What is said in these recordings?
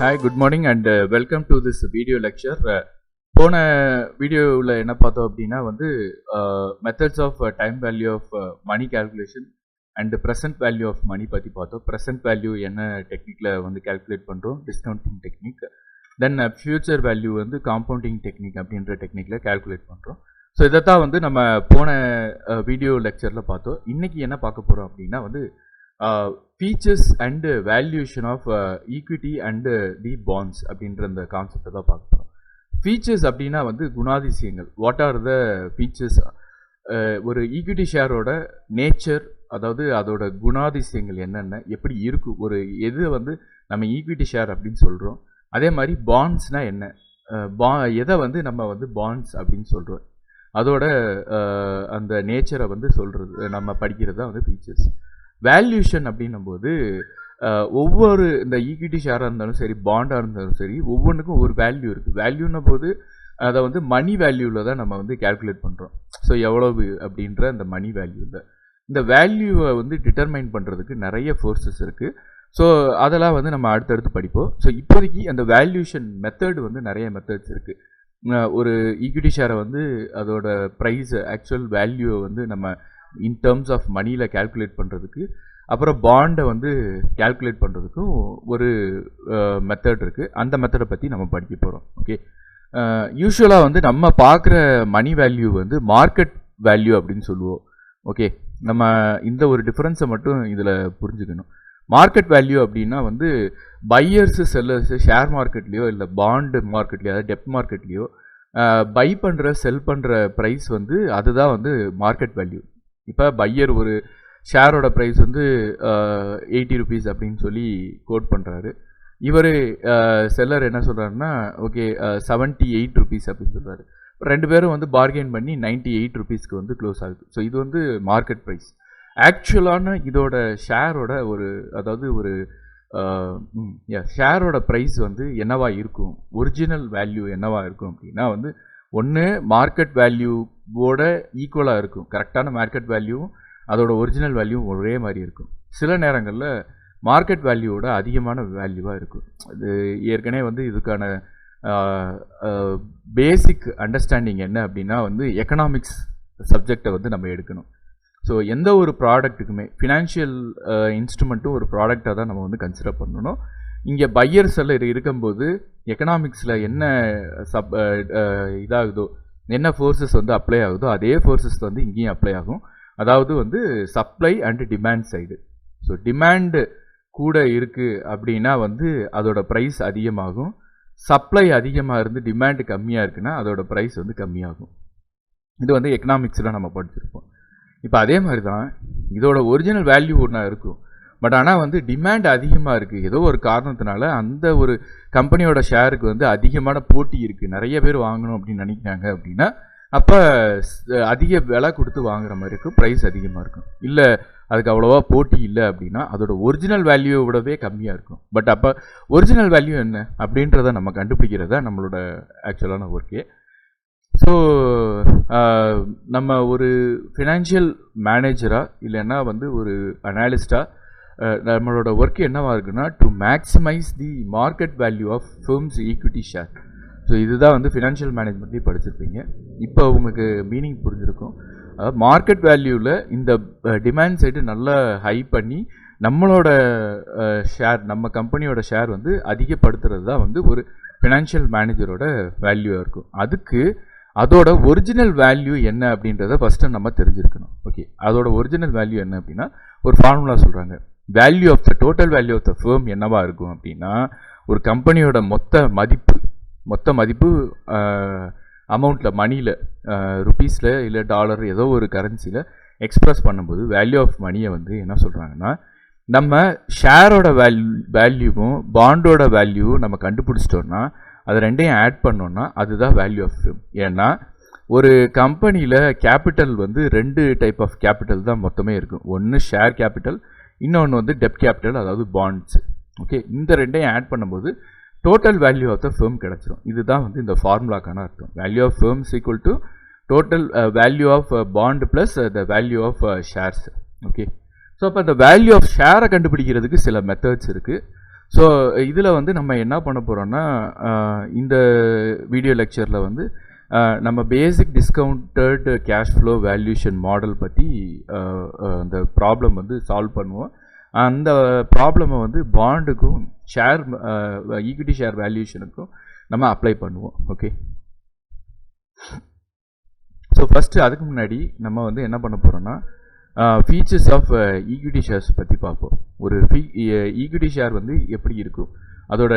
Hi, good morning and welcome to this video lecture. போன வீடியோவில் என்ன பார்த்தோம் அப்படின்னா வந்து methods of time value of money calculation and present value of money பற்றி பார்த்தோம். ப்ரெசன்ட் வேல்யூ என்ன டெக்னிக்கில் வந்து கேல்குலேட் பண்ணுறோம், discounting technique. Then future value வந்து காம்பவுண்டிங் டெக்னிக் அப்படின்ற டெக்னிக்கில் கேல்குலேட் பண்ணுறோம். ஸோ இதைத்தான் வந்து நம்ம போன வீடியோ லெக்சரில் பார்த்தோம். இன்றைக்கி என்ன பார்க்க போகிறோம் அப்படின்னா வந்து features and valuation of equity and the bonds அப்படின்ற அந்த கான்செப்டை தான் பார்க்க போகிறோம். ஃபீச்சர்ஸ் அப்படின்னா வந்து குணாதிசயங்கள். What are the features? ஒரு ஈக்விட்டி ஷேரோட நேச்சர், அதாவது அதோட குணாதிசயங்கள் என்னென்ன, எப்படி இருக்கும், ஒரு எது வந்து நம்ம ஈக்விட்டி ஷேர் அப்படின்னு சொல்கிறோம். அதே மாதிரி பாண்ட்ஸ்னால் என்ன, எதை வந்து நம்ம வந்து பாண்ட்ஸ் அப்படின்னு சொல்கிறோம், அதோட அந்த நேச்சரை வந்து சொல்கிறது நம்ம படிக்கிறது தான் வந்து ஃபீச்சர்ஸ். வேல்யூஷன் அப்படின்னும் போது ஒவ்வொரு இந்த ஈக்விட்டி ஷேராக இருந்தாலும் சரி, பாண்டாக இருந்தாலும் சரி, ஒவ்வொன்றுக்கும் ஒரு வேல்யூ இருக்குது. வேல்யூன்னும் போது அதை வந்து மணி வேல்யூவில் தான் நம்ம வந்து கேல்குலேட் பண்ணுறோம். ஸோ எவ்வளவு அப்படின்ற அந்த மணி வேல்யூவில் இந்த வேல்யூவை வந்து டிட்டர்மைன் பண்ணுறதுக்கு நிறைய ஃபோர்ஸஸ் இருக்குது. ஸோ அதெல்லாம் வந்து நம்ம அடுத்தடுத்து படிப்போம். ஸோ இப்போதைக்கு அந்த வேல்யூஷன் மெத்தட் வந்து நிறைய மெத்தட்ஸ் இருக்குது. ஒரு ஈக்விட்டி ஷேரை வந்து அதோட ப்ரைஸ், ஆக்சுவல் வேல்யூவை வந்து நம்ம இன் டேர்ம்ஸ் ஆஃப் மணியில் கேல்குலேட் பண்ணுறதுக்கு, அப்புறம் பாண்டை வந்து கேல்குலேட் பண்ணுறதுக்கும் ஒரு மெத்தட் இருக்குது. அந்த மெத்தடை பற்றி நம்ம படிக்க போகிறோம். ஓகே, யூஸ்வலாக வந்து நம்ம பார்க்குற மணி வேல்யூ வந்து மார்க்கெட் வேல்யூ அப்படின்னு சொல்லுவோம். ஓகே, நம்ம இந்த ஒரு டிஃப்ரென்ஸை மட்டும் இதில் புரிஞ்சுக்கணும். மார்க்கெட் வேல்யூ அப்படின்னா வந்து பையர்ஸு செல்லர்ஸு ஷேர் மார்க்கெட்லேயோ இல்லை பாண்டு மார்க்கெட்லேயோ, அதாவது டெப்ட் மார்க்கெட்லேயோ பை பண்ணுற செல் பண்ணுற ப்ரைஸ் வந்து அதுதான் வந்து மார்க்கெட் வேல்யூ. இப்போ பையர் ஒரு ஷேரோட ப்ரைஸ் வந்து 80 rupees அப்படின்னு சொல்லி கோட் பண்ணுறாரு. இவர் செல்லர் என்ன சொல்கிறாருன்னா, ஓகே 78 rupees அப்படின்னு சொல்கிறாரு. ரெண்டு பேரும் வந்து பார்கெயின் பண்ணி 98 rupeesக்கு வந்து க்ளோஸ் ஆகுது. ஸோ இது வந்து மார்க்கெட் ப்ரைஸ். ஆக்சுவலான இதோட ஷேரோட ஒரு, அதாவது ஒரு ஷேரோட ப்ரைஸ் வந்து என்னவா இருக்கும், ஒரிஜினல் வேல்யூ என்னவா இருக்கும் அப்படின்னா வந்து ஒன்று மார்க்கெட் வேல்யூவோட ஈக்குவலாக இருக்கும். கரெக்டான மார்க்கெட் வேல்யூவும் அதோட ஒரிஜினல் வேல்யூவும் ஒரே மாதிரி இருக்கும். சில நேரங்களில் மார்க்கெட் வேல்யூவோட அதிகமான வேல்யூவாக இருக்கும். அது ஏற்கனவே வந்து இதுக்கான பேசிக் அண்டர்ஸ்டாண்டிங் என்ன அப்படின்னா வந்து எக்கனாமிக்ஸ் சப்ஜெக்டை வந்து நம்ம எடுக்கணும். ஸோ எந்த ஒரு ப்ராடக்ட்டுக்குமே ஃபினான்ஷியல் இன்ஸ்ட்ருமெண்ட்டும் ஒரு ப்ராடக்டாக தான் நம்ம வந்து கன்சிடர் பண்ணணும். இங்கே பையர்ஸ் எல்லாம் இருக்கும்போது எக்கனாமிக்ஸில் என்ன இதாகுதோ, என்ன ஃபோர்ஸஸ் வந்து அப்ளை ஆகுதோ அதே ஃபோர்ஸஸ் வந்து இங்கேயும் அப்ளை ஆகும். அதாவது வந்து supply and demand side. So demand கூட இருக்குது அப்படின்னா வந்து அதோட ப்ரைஸ் அதிகமாகும். சப்ளை அதிகமாக இருந்து டிமாண்டு கம்மியாக இருக்குன்னா அதோட ப்ரைஸ் வந்து கம்மியாகும். இது வந்து எக்கனாமிக்ஸில் நம்ம படிச்சிருப்போம். இப்போ அதே மாதிரி தான் இதோட ஒரிஜினல் வேல்யூ ஒன்றா இருக்கும். பட் ஆனால் வந்து டிமாண்ட் அதிகமாக இருக்குது, ஏதோ ஒரு காரணத்தினால அந்த ஒரு கம்பெனியோட ஷேருக்கு வந்து அதிகமான போட்டி இருக்குது, நிறைய பேர் வாங்கணும் அப்படின்னு நினைக்கிறாங்க அப்படின்னா அப்போ அதிக விலை கொடுத்து வாங்குற மாதிரி இருக்கும், ப்ரைஸ் அதிகமாக இருக்கும். இல்லை அதுக்கு அவ்வளோவா போட்டி இல்லை அப்படின்னா அதோட ஒரிஜினல் வேல்யூவை விடவே கம்மியாக இருக்கும். பட் அப்போ ஒரிஜினல் வேல்யூ என்ன அப்படின்றத நம்ம கண்டுபிடிக்கிறதா நம்மளோட ஆக்சுவலான ஒர்க்கே. ஸோ நம்ம ஒரு ஃபினான்ஷியல் மேனேஜராக இல்லைன்னா வந்து ஒரு அனாலிஸ்டாக நம்மளோட ஒர்க் என்னவாக இருக்குன்னா to maximise the market value of firms equity share. So இதுதான் வந்து ஃபினான்ஷியல் மேனேஜ்மெண்ட்லேயும் படிச்சிருப்பீங்க. இப்போ உங்களுக்கு மீனிங் புரிஞ்சிருக்கும். மார்க்கெட் வேல்யூவில் இந்த டிமாண்ட் சைடு நல்லா ஹை பண்ணி நம்மளோட ஷேர், நம்ம கம்பெனியோட ஷேர் வந்து அதிகப்படுத்துறது தான் வந்து ஒரு ஃபினான்ஷியல் மேனேஜரோட வேல்யூவாக இருக்கும். அதுக்கு அதோட ஒரிஜினல் வேல்யூ என்ன அப்படின்றத ஃபஸ்ட்டு நம்ம தெரிஞ்சிருக்கணும். ஓகே, அதோட ஒரிஜினல் வேல்யூ என்ன அப்படின்னா ஒரு ஃபார்முலா சொல்கிறாங்க. Value of the total value of the firm என்னவா இருக்கும் அப்படின்னா ஒரு கம்பெனியோட மொத்த மதிப்பு அமௌண்ட்டில், மணியில், ருபீஸில் இல்லை டாலர் ஏதோ ஒரு கரன்சியில் எக்ஸ்ப்ரெஸ் பண்ணும்போது வேல்யூ ஆஃப் மணியை வந்து என்ன சொல்கிறாங்கன்னா நம்ம ஷேரோட வேல்யூவும் பாண்டோட வேல்யூவும் நம்ம கண்டுபிடிச்சிட்டோம்னா அது ரெண்டையும் ஆட் பண்ணோன்னா அதுதான் வேல்யூ ஆஃப் ஃபேம். ஏன்னா ஒரு கம்பெனியில் கேபிட்டல் வந்து ரெண்டு டைப் ஆஃப் கேபிட்டல் தான் மொத்தமே இருக்கும். ஒன்று ஷேர் கேபிட்டல், இன்னொன்று வந்து டெப்ட் கேபிட்டல், அதாவது பாண்ட்ஸ். ஓகே, இந்த ரெண்டையும் ஆட் பண்ணும்போது total value of the firm கிடச்சிரும். இதுதான் வந்து இந்த ஃபார்முலாக்கான அர்த்தம். Value of firms equal to total value of bond plus the value of shares. Okay, so அப்போ இந்த வேல்யூ ஆஃப் ஷேரை கண்டுபிடிக்கிறதுக்கு சில மெத்தட்ஸ் இருக்குது. ஸோ இதில் வந்து நம்ம என்ன பண்ண போகிறோம்னா இந்த வீடியோ லெக்சரில் வந்து நம்ம basic discounted cash flow valuation model பற்றி அந்த ப்ராப்ளம் வந்து சால்வ் பண்ணுவோம். அந்த ப்ராப்ளமை வந்து பாண்டுக்கும் ஷேர் ஈக்விட்டி ஷேர் வேல்யூஷனுக்கும் நம்ம அப்ளை பண்ணுவோம். ஓகே, ஸோ ஃபஸ்ட்டு அதுக்கு முன்னாடி நம்ம வந்து என்ன பண்ண போகிறோம்னா ஃபீச்சர்ஸ் ஆஃப் ஈக்விட்டி ஷேர்ஸ் பற்றி பார்ப்போம். ஒரு ஈக்விட்டி ஷேர் வந்து எப்படி இருக்கும், அதோட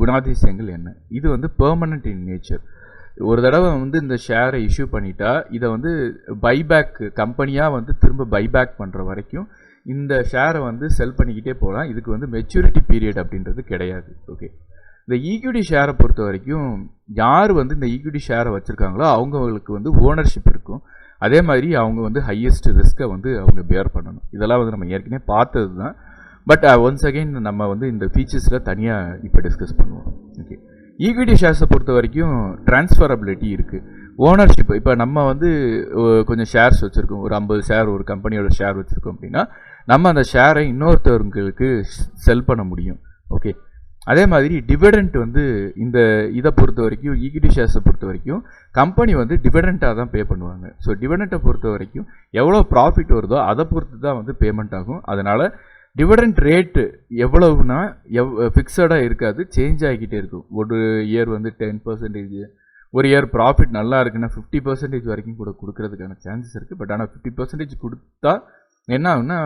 குணாதிசயங்கள் என்ன. இது வந்து பெர்மனன்ட் இன் நேச்சர். ஒரு தடவை வந்து இந்த ஷேரை இஷ்யூ பண்ணிட்டா இதை வந்து பைபேக் கம்பெனியாக வந்து திரும்ப பைபேக் பண்ணுற வரைக்கும் இந்த ஷேரை வந்து செல் பண்ணிக்கிட்டே போகலாம். இதுக்கு வந்து மெச்சூரிட்டி பீரியட் அப்படின்றது கிடையாது. ஓகே, இந்த ஈக்விட்டி ஷேரை பொறுத்த வரைக்கும் யார் வந்து இந்த ஈக்விட்டி ஷேரை வச்சுருக்காங்களோ அவங்களுக்கு வந்து ஓனர்ஷிப் இருக்கும். அதே மாதிரி அவங்க வந்து ஹையஸ்ட் ரிஸ்க்கை வந்து அவங்க பேர் பண்ணணும். இதெல்லாம் வந்து நம்ம ஏற்கனவே பார்த்தது தான். பட் ஒன்ஸ் அகெயின் நம்ம வந்து இந்த ஃபீச்சர்ஸில் தனியாக இப்போ டிஸ்கஸ் பண்ணுவோம். ஓகே, ஈக்விட்டி ஷேர்ஸை பொறுத்த வரைக்கும் ட்ரான்ஸ்ஃபரபிலிட்டி இருக்குது. ஓனர்ஷிப் இப்போ நம்ம வந்து கொஞ்சம் ஷேர்ஸ் வச்சுருக்கோம், ஒரு 50 ஷேர் ஒரு கம்பெனியோட ஷேர் வச்சுருக்கோம் அப்படின்னா நம்ம அந்த ஷேரை இன்னொருத்தவங்களுக்கு செல் பண்ண முடியும். ஓகே, அதே மாதிரி டிவிடெண்ட் வந்து இதை பொறுத்த வரைக்கும் ஈக்விட்டி ஷேர்ஸை பொறுத்த வரைக்கும் கம்பெனி வந்து டிவிடெண்ட்டாக தான் பே பண்ணுவாங்க. ஸோ டிவிடெண்ட்டை பொறுத்த வரைக்கும் எவ்வளோ ப்ராஃபிட் வருதோ அதை பொறுத்து தான் வந்து பேமெண்ட் ஆகும். அதனால் டிவிடெண்ட் ரேட்டு எவ்வளவுனா ஃபிக்ஸடாக இருக்காது, சேஞ்ச் ஆகிக்கிட்டே இருக்கும். ஒரு இயர் வந்து 10%, ஒரு இயர் ப்ராஃபிட் நல்லா இருக்குன்னா 50% வரைக்கும் கூட கொடுக்கறதுக்கான சான்சஸ் இருக்குது. பட் ஆனால் 50% கொடுத்தா என்ன ஆகுன்னா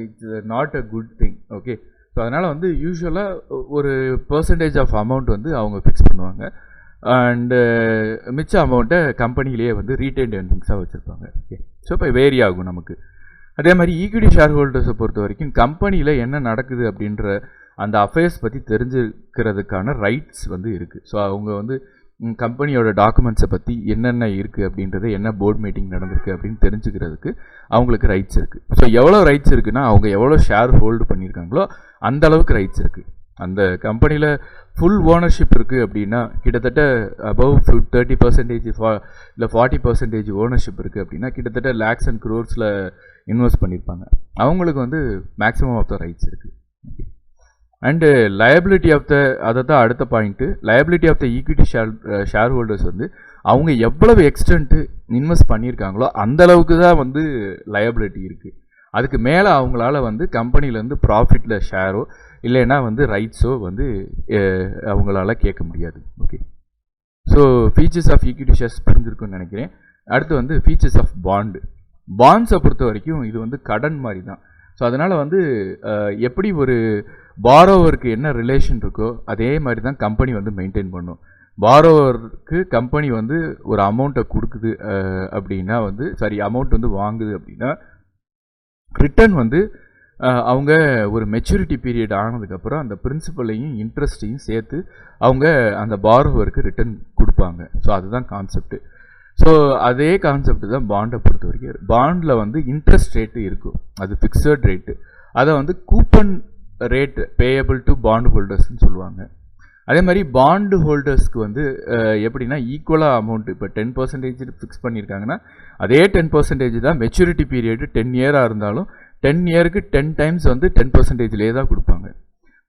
it's not a good thing. Okay, so அதனால் வந்து யூஸ்வலாக ஒரு பர்சன்டேஜ் ஆஃப் அமௌண்ட் வந்து அவங்க ஃபிக்ஸ் பண்ணுவாங்க. அண்டு மிச்ச அமௌண்ட்டை கம்பெனிலேயே வந்து ரீட்டைன்ட் ஏர்னிங்ஸாக வச்சுருப்பாங்க. ஓகே, ஸோ இப்போ வேரி ஆகும் நமக்கு. அதே மாதிரி ஈக்விட்டி ஷேர் ஹோல்டர்ஸை பொறுத்த வரைக்கும் கம்பெனியில் என்ன நடக்குது அப்படின்ற அந்த அஃபேர்ஸ் பற்றி தெரிஞ்சுக்கிறதுக்கான ரைட்ஸ் வந்து இருக்குது. ஸோ அவங்க வந்து கம்பெனியோட டாக்குமெண்ட்ஸை பற்றி என்னென்ன இருக்குது அப்படின்றது, என்ன போர்ட் மீட்டிங் நடந்திருக்கு அப்படின்னு தெரிஞ்சுக்கிறதுக்கு அவங்களுக்கு ரைட்ஸ் இருக்குது. ஸோ எவ்வளோ ரைட்ஸ் இருக்குன்னா அவங்க எவ்வளோ ஷேர் ஹோல்டு பண்ணியிருக்காங்களோ அந்த அளவுக்கு ரைட்ஸ் இருக்குது. அந்த கம்பெனியில் ஃபுல் ஓனர்ஷிப் இருக்குது அப்படின்னா கிட்டத்தட்ட அபவ் 30% இல்லை 40% ஓனர்ஷிப் இருக்குது அப்படின்னா கிட்டத்தட்ட லேக்ஸ் அண்ட் க்ரோர்ஸில் இன்வெஸ்ட் பண்ணியிருப்பாங்க. அவங்களுக்கு வந்து மேக்ஸிமம் ஆஃப் த ரைட்ஸ் இருக்குது. அண்டு லயபிலிட்டி ஆஃப் த, அதை தான் அடுத்த point, liability of the equity shareholders வந்து அவங்க எவ்வளவு எக்ஸ்டென்ட்டு இன்வெஸ்ட் பண்ணியிருக்காங்களோ அந்தளவுக்கு தான் வந்து லயபிலிட்டி இருக்குது. அதுக்கு மேலே அவங்களால வந்து கம்பெனிலேருந்து ப்ராஃபிட்டில் ஷேரோ இல்லைன்னா வந்து ரைட்ஸோ வந்து அவங்களால கேட்க முடியாது. Okay, so features of equity shares புரிஞ்சிருக்குன்னு நினைக்கிறேன். அடுத்து வந்து ஃபீச்சர்ஸ் ஆஃப் பாண்ட்ஸை பொறுத்த வரைக்கும் இது வந்து கடன் மாதிரி தான். ஸோ அதனால் வந்து எப்படி ஒரு பாரோவருக்கு என்ன ரிலேஷன் இருக்கோ அதே மாதிரி தான் கம்பெனி வந்து மெயின்டைன் பண்ணும். பாரோவருக்கு கம்பெனி வந்து ஒரு அமௌண்ட்டை கொடுக்குது அப்படின்னா வந்து அமௌண்ட் வந்து வாங்குது அப்படின்னா ரிட்டர்ன் வந்து அவங்க ஒரு மெச்சூரிட்டி பீரியட் ஆனதுக்கப்புறம் அந்த பிரின்சிபலையும் இன்ட்ரெஸ்ட்டையும் சேர்த்து அவங்க அந்த பாரோவருக்கு ரிட்டர்ன் கொடுப்பாங்க. ஸோ அதுதான் கான்செப்ட். ஸோ அதே கான்செப்ட் தான் பாண்டை பொறுத்த வரைக்கும். பாண்டில் வந்து இன்ட்ரெஸ்ட் ரேட்டு இருக்கும், அது ஃபிக்ஸட் ரேட்டு. அதை வந்து coupon rate payable to bond ஹோல்டர்ஸ்ன்னு சொல்லுவாங்க. அதே மாதிரி பாண்டு ஹோல்டர்ஸ்க்கு வந்து எப்படின்னா ஈக்குவலாக அமௌண்ட் இப்போ 10% ஃபிக்ஸ் பண்ணியிருக்காங்கன்னா அதே 10% தான் மெச்சூரிட்டி பீரியடு 10 இயராக இருந்தாலும் 10 இயருக்கு 10 டைம்ஸ் வந்து 10%லே தான் கொடுப்பாங்க.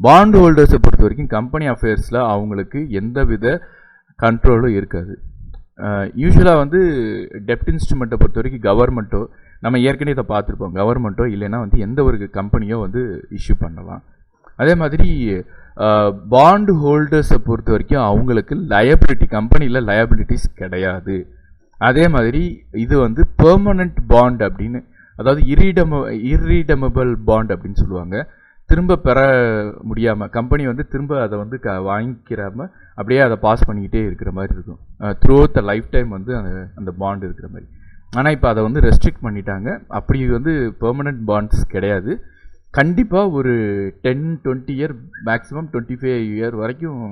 பாண்டு ஹோல்டர்ஸை பொறுத்த வரைக்கும் கம்பெனி அஃபேர்ஸில் அவங்களுக்கு எந்த வித கண்ட்ரோலும் இருக்காது. யூஸ்வலாக வந்து டெப்ட் இன்ஸ்ட்ருமெண்ட்டை பொறுத்த வரைக்கும் கவர்மெண்ட்டோ, நம்ம ஏற்கனவே இதை பார்த்துருப்போம், கவர்மெண்ட்டோ இல்லைன்னா வந்து எந்த ஒரு கம்பெனியோ வந்து இஷ்யூ பண்ணலாம். அதே மாதிரி பாண்டு ஹோல்டர்ஸை பொறுத்த வரைக்கும் அவங்களுக்கு லயபிலிட்டி, கம்பெனியில் லயபிலிட்டிஸ் கிடையாது. அதே மாதிரி இது வந்து பெர்மனண்ட் பாண்ட் அப்படின்னு, அதாவது இர்ரீடமபிள் பாண்ட் அப்படின்னு சொல்லுவாங்க. திரும்ப பெற முடியாமல் கம்பெனி வந்து திரும்ப அதை வந்து வாங்கிக்கிறாமல் அப்படியே அதை பாஸ் பண்ணிக்கிட்டே இருக்கிற மாதிரி இருக்கும். Through out the life time வந்து அந்த பாண்ட் இருக்கிற மாதிரி. ஆனால் இப்போ அதை வந்து ரெஸ்ட்ரிக்ட் பண்ணிட்டாங்க. அப்படி வந்து பெர்மனண்ட் பாண்ட்ஸ் கிடையாது. கண்டிப்பாக ஒரு 10-20 இயர், மேக்ஸிமம் 25 இயர் வரைக்கும்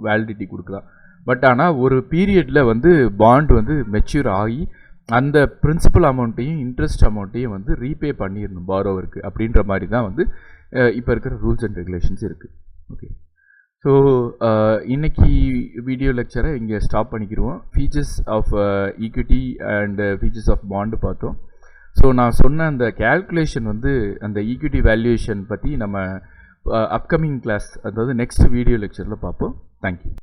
வேலிடிட்டி கொடுக்கலாம். பட் ஆனால் ஒரு பீரியடில் வந்து பாண்ட் வந்து மெச்சூர் ஆகி அந்த பிரின்சிபல் அமௌண்ட்டையும் இன்ட்ரெஸ்ட் அமௌண்ட்டையும் வந்து ரீபே பண்ணிடணும் பாரோவருக்கு. அப்படின்ற மாதிரி தான் வந்து இப்போ இருக்கிற ரூல்ஸ் அண்ட் ரெகுலேஷன்ஸ் இருக்குது. ஓகே, ஸோ இன்னைக்கு வீடியோ லெக்சரை இங்கே ஸ்டாப் பண்ணிக்கிடுவோம். Features of equity and features of bond பார்த்தோம். ஸோ நான் சொன்ன அந்த கேல்குலேஷன் வந்து அந்த ஈக்விட்டி வேல்யூவேஷன் பற்றி நம்ம அப்கமிங் கிளாஸ், அதாவது நெக்ஸ்ட் வீடியோ லெக்சரில் பார்ப்போம். தேங்க்யூ.